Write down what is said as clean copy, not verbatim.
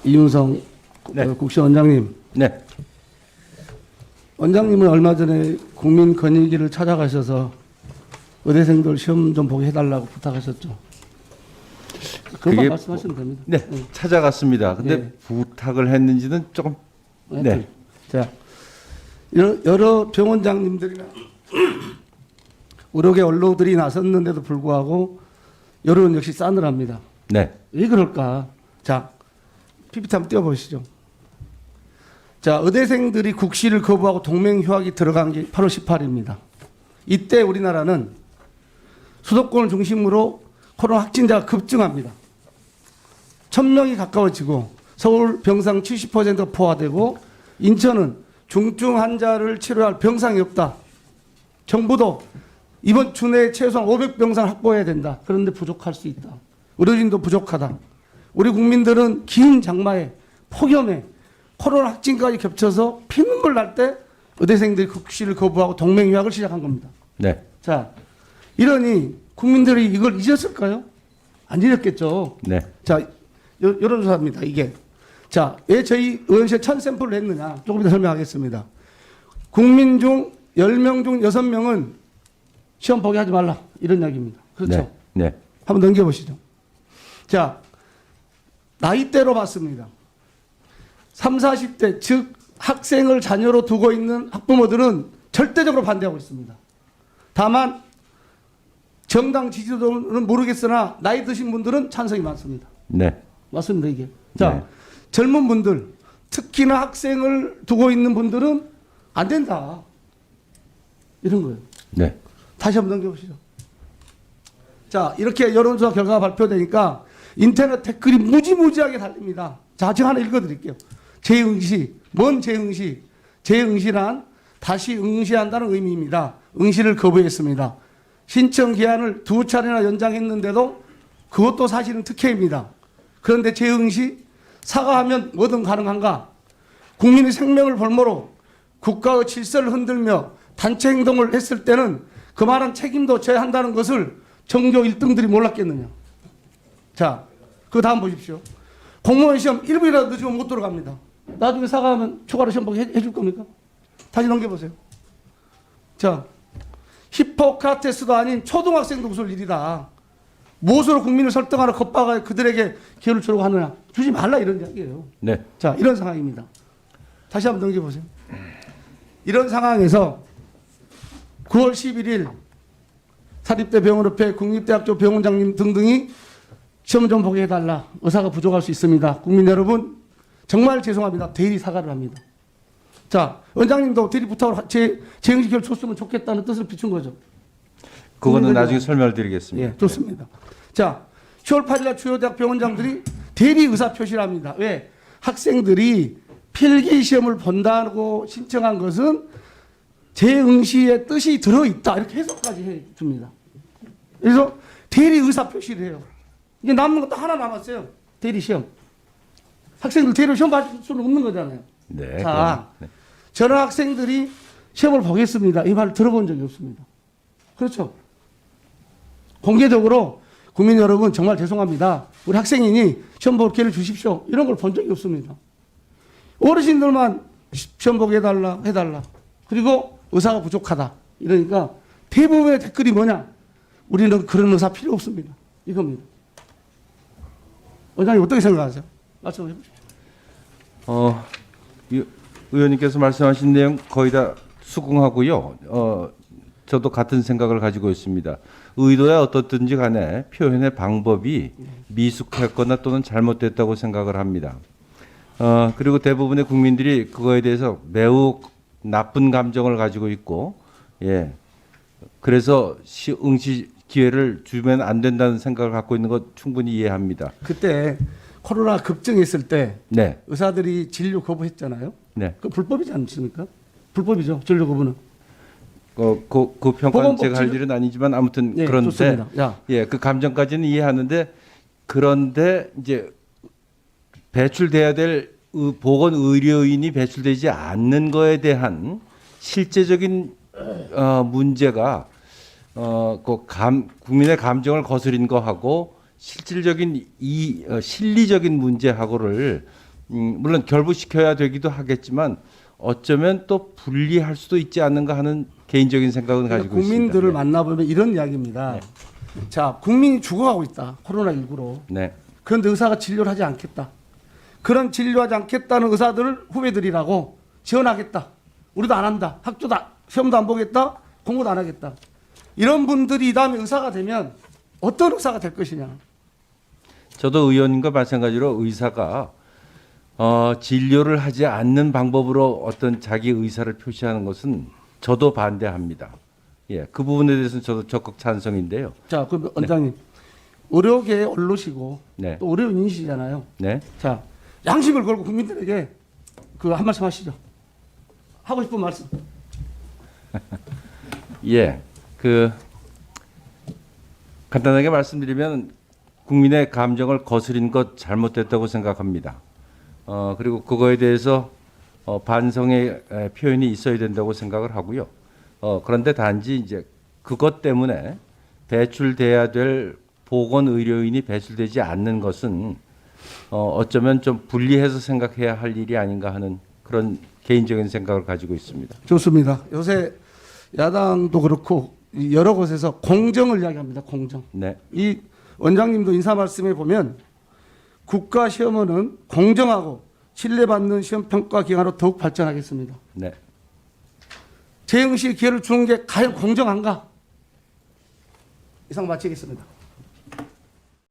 이윤성 네. 국시원장님, 네. 원장님은 얼마 전에 국민권익위를 찾아가셔서 의대생들 시험 좀 보게 해달라고 부탁하셨죠. 그것만 그게 말씀하시면 됩니다. 네. 찾아갔습니다. 근데 네. 부탁을 했는지는 조금 네. 자, 여러 병원장님들이나 의료계 언론들이 나섰는데도 불구하고 여론 역시 싸늘합니다. 네. 왜 그럴까? 자, PPT 한번 띄워보시죠. 자, 의대생들이 국시를 거부하고 동맹휴학이 들어간 게 8월 18일입니다. 이때 우리나라는 수도권을 중심으로 코로나 확진자가 급증합니다. 1000명이 가까워지고 서울 병상 70%가 포화되고 인천은 중증 환자를 치료할 병상이 없다. 정부도 이번 주 내에 최소한 500병상 확보해야 된다. 그런데 부족할 수 있다. 의료진도 부족하다. 우리 국민들은 긴 장마에 폭염에 코로나 확진까지 겹쳐서 피눈물 날 때 의대생들이 국시를 거부하고 동맹휴학을 시작한 겁니다. 네. 자, 이러니 국민들이 이걸 잊었을까요? 안 잊었겠죠. 네. 자, 여론조사입니다. 이게. 자, 왜 저희 의원실 1000샘플을 했느냐? 조금 더 설명하겠습니다. 국민 중 10명 중 6명은 시험 보게 하지 말라. 이런 이야기입니다. 그렇죠? 네. 네. 한번 넘겨보시죠. 자, 나이대로 봤습니다. 3, 40대, 즉 학생을 자녀로 두고 있는 학부모들은 절대적으로 반대하고 있습니다. 다만 정당 지지도는 모르겠으나 나이 드신 분들은 찬성이 많습니다. 네. 맞습니다, 이게. 자, 네. 젊은 분들, 특히나 학생을 두고 있는 분들은 안 된다. 이런 거예요. 네. 다시 한번 넘겨보시죠. 자, 이렇게 여론조사 결과가 발표되니까 인터넷 댓글이 무지무지하게 달립니다. 자, 제가 하나 읽어드릴게요. 재응시, 뭔 재응시? 재응시란 다시 응시한다는 의미입니다. 응시를 거부했습니다. 신청 기한을 2차례나 연장했는데도 그것도 사실은 특혜입니다. 그런데 재응시, 사과하면 뭐든 가능한가? 국민의 생명을 볼모로 국가의 질서를 흔들며 단체 행동을 했을 때는 그만한 책임도 져야 한다는 것을 전교 1등들이 몰랐겠느냐. 자, 그 다음 보십시오. 공무원 시험 1분이라도 늦으면 못 들어갑니다. 나중에 사과하면 추가로 시험 보게 해줄 겁니까? 다시 넘겨보세요. 자, 히포크라테스도 아닌 초등학생도 웃을 일이다. 무엇으로 국민을 설득하러 겁박아 그들에게 기회를 주려고 하느냐. 주지 말라 이런 이야기예요. 네. 자, 이런 상황입니다. 다시 한번 넘겨보세요. 이런 상황에서 9월 11일 사립대 병원협회 국립대학교 병원장님 등등이 시험 좀 보게 해달라. 의사가 부족할 수 있습니다. 국민 여러분 정말 죄송합니다. 대리 사과를 합니다. 자, 원장님도 대리 부탁으로 재응시결 줬으면 좋겠다는 뜻을 비춘 거죠. 그거는 나중에 설명을 드리겠습니다. 예, 좋습니다. 자, 10월 8일 주요 대학 병원장들이 대리 의사 표시를 합니다. 왜? 학생들이 필기 시험을 본다고 신청한 것은 재응시의 뜻이 들어있다. 이렇게 해석까지 해 줍니다. 그래서 대리 의사 표시를 해요. 이제 남는 것도 하나 남았어요. 대리 시험. 학생들 대리 시험 봐줄 수는 없는 거잖아요. 네. 자, 네. 저는 학생들이 시험을 보겠습니다. 이 말을 들어본 적이 없습니다. 그렇죠? 공개적으로 국민 여러분 정말 죄송합니다. 우리 학생이니 시험 볼 기회를 주십시오. 이런 걸 본 적이 없습니다. 어르신들만 시험 보게 해달라. 그리고 의사가 부족하다. 이러니까 대부분의 댓글이 뭐냐? 우리는 그런 의사 필요 없습니다. 이겁니다. 원장님 어떻게 생각하세요? 말씀해 보십시오. 의원님께서 말씀하신 내용 거의 다 수긍하고요. 저도 같은 생각을 가지고 있습니다. 의도야 어떻든지 간에 표현의 방법이 미숙했거나 또는 잘못됐다고 생각을 합니다. 그리고 대부분의 국민들이 그거에 대해서 매우 나쁜 감정을 가지고 있고, 예. 그래서 응시 기회를 주면 안 된다는 생각을 갖고 있는 것 충분히 이해합니다. 그때 코로나 급증했을 때 네. 의사들이 진료 거부했잖아요. 네. 그 불법이지 않습니까? 불법이죠. 진료 거부는. 그 평가는 제가 할 일은 아니지만 아무튼 네, 그런데 좋습니다. 야. 예, 그 감정까지는 이해하는데 그런데 이제 배출돼야 될 보건 의료인이 배출되지 않는 거에 대한 실제적인 문제가 국민의 감정을 거스린 거하고 실질적인 실리적인 문제하고를 물론 결부시켜야 되기도 하겠지만 어쩌면 또 분리할 수도 있지 않는가 하는 개인적인 생각은 가지고 국민들을 있습니다. 만나보면 이런 이야기입니다. 자, 국민이 죽어가고 있다. 코로나19로. 네. 그런데 의사가 진료를 하지 않겠다. 그런 진료하지 않겠다는 의사들을 후배들이라고 지원하겠다. 우리도 안 한다. 학교도 시험도 안 보겠다. 공부도 안 하겠다. 이런 분들이 이 다음에 의사가 되면 어떤 의사가 될 것이냐. 저도 의원님과 마찬가지로 의사가 진료를 하지 않는 방법으로 어떤 자기 의사를 표시하는 것은 저도 반대합니다. 예, 그 부분에 대해서는 저도 적극 찬성인데요. 자, 그럼 원장님. 의료계의 언로시고 네. 또 의료인이시잖아요. 네. 자, 양심을 걸고 국민들에게 그 한 말씀 하시죠. 하고 싶은 말씀. 예, 간단하게 말씀드리면 국민의 감정을 거스린 것 잘못됐다고 생각합니다. 그리고 그거에 대해서 반성의 표현이 있어야 된다고 생각을 하고요. 그런데 단지 이제 그것 때문에 배출돼야 될 보건 의료인이 배출되지 않는 것은 어쩌면 좀 분리해서 생각해야 할 일이 아닌가 하는 그런 개인적인 생각을 가지고 있습니다. 좋습니다. 요새 야당도 그렇고 여러 곳에서 공정을 이야기합니다. 공정. 네, 이 원장님도 인사 말씀에 보면 국가시험원은 공정하고 신뢰받는 시험평가 기관으로 더욱 발전하겠습니다. 네. 재응시 기회를 주는 게 과연 공정한가? 이상 마치겠습니다.